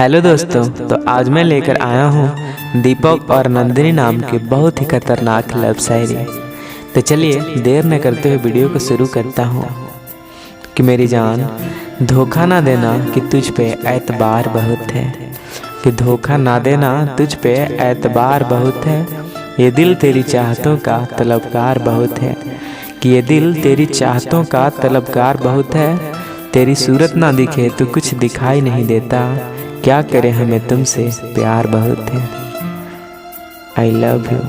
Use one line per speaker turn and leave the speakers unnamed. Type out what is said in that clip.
Hello दोस्तों, तो आज मैं लेकर आया हूँ दीपक और नंदिनी नाम के बहुत ही खतरनाक लव शायरी। तो चलिए देर न करते हुए वीडियो को शुरू करता हूँ। कि मेरी जान धोखा ना देना कि तुझ पे एतबार बहुत है, कि धोखा ना देना तुझ पे एतबार बहुत है। ये दिल तेरी चाहतों का तलबगार बहुत है, कि ये दिल तेरी चाहतों का तलबगार बहुत है। तेरी सूरत ना दिखे तो कुछ दिखाई नहीं देता, क्या करे हमें तुमसे प्यार बहुत है। I love you.